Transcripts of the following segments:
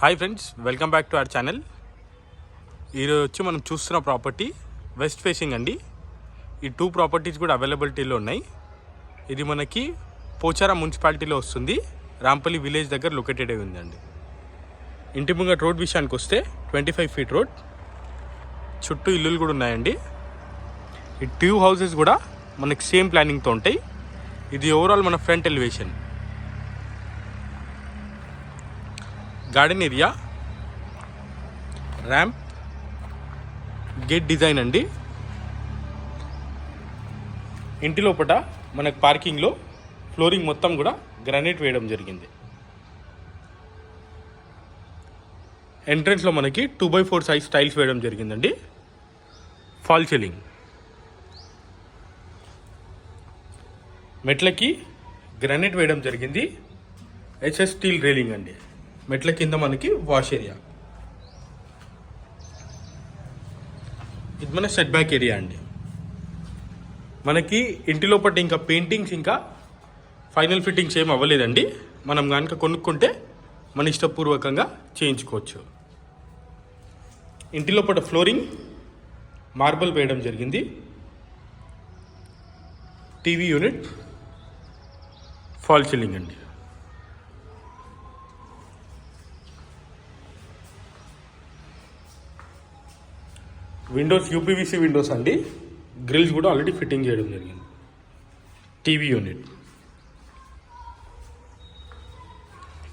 Hi friends, welcome back to our channel. ఈరోజు వచ్చి మనం చూస్తున్న ప్రాపర్టీ వెస్ట్ ఫేసింగ్ అండి. ఈ 2 ప్రాపర్టీస్ కూడా అవైలబిలిటీలో ఉన్నాయి. ఇది మనకి పోచారం మున్సిపాలిటీలో వస్తుంది. రాంపల్లి విలేజ్ దగ్గర లొకేటెడ్ అయి ఉందండి. ఇంటి ముంగట రోడ్ విషయానికి వస్తే 25 ఫీట్ రోడ్, చుట్టూ ఇల్లులు కూడా ఉన్నాయండి. ఈ 2 హౌసెస్ కూడా మనకి సేమ్ ప్లానింగ్తో ఉంటాయి. ఇది ఓవరాల్ మన front elevation. Garden area, ramp, gate design అండి. ఇంటి లోపల మనకు పార్కింగ్లో ఫ్లోరింగ్ మొత్తం కూడా గ్రానైట్ వేయడం జరిగింది. ఎంట్రన్స్లో మనకి 2x4 సైజ్ టైల్స్ వేయడం జరిగిందండి. ఫాల్ సీలింగ్, మెట్లకి గ్రానైట్ వేయడం జరిగింది. హెచ్ఎస్ స్టీల్ రైలింగ్ అండి. మెట్ల కింద మనకి వాష్ ఏరియా. ఇది మన సెట్ బ్యాక్ ఏరియా అండి. మనకి ఇంటి లోపల ఇంకా పెయింటింగ్స్ ఇంకా ఫైనల్ ఫిట్టింగ్స్ ఏం అవ్వలేదండి. మనం కనుక కొనుక్కుంటే మన ఇష్టపూర్వకంగా చేయించుకోవచ్చు. ఇంటి లోపల ఫ్లోరింగ్ మార్బల్ వేయడం జరిగింది. టీవీ యూనిట్, ఫాల్ సీలింగ్ అండి. విండోస్ యూపీవీసీ విండోస్ అండి. గ్రిల్స్ కూడా ఆల్రెడీ ఫిట్టింగ్ చేయడం జరిగింది. TV unit.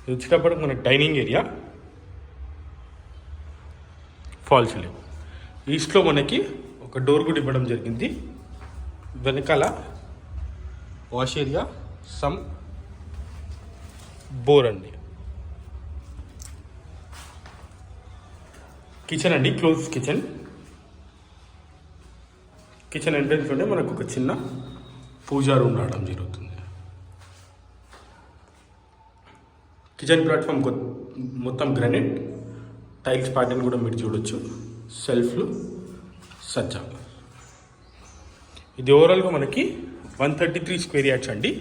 ఇది వచ్చేటప్పటికి మన డైనింగ్ ఏరియా, ఫాల్ సీలింగ్. ఈస్ట్లో మనకి ఒక డోర్ కూడా ఇవ్వడం జరిగింది. వెనకాల వాష్ ఏరియా, సమ్ బోర్ అండి. కిచెన్ అండి, క్లోజ్ కిచెన్. కిచెన్ ఎంట్రన్స్లోనే మనకు ఒక చిన్న పూజా రూమ్ రావడం జరుగుతుంది. కిచెన్ ప్లాట్ఫామ్ మొత్తం గ్రానైట్ టైల్స్ ప్యాటర్న్ కూడా మీరు చూడొచ్చు. సెల్ఫ్లు, సజ్జా. ఇది ఓవరాల్గా మనకి 133 స్క్వేర్ యార్డ్స్ అండి.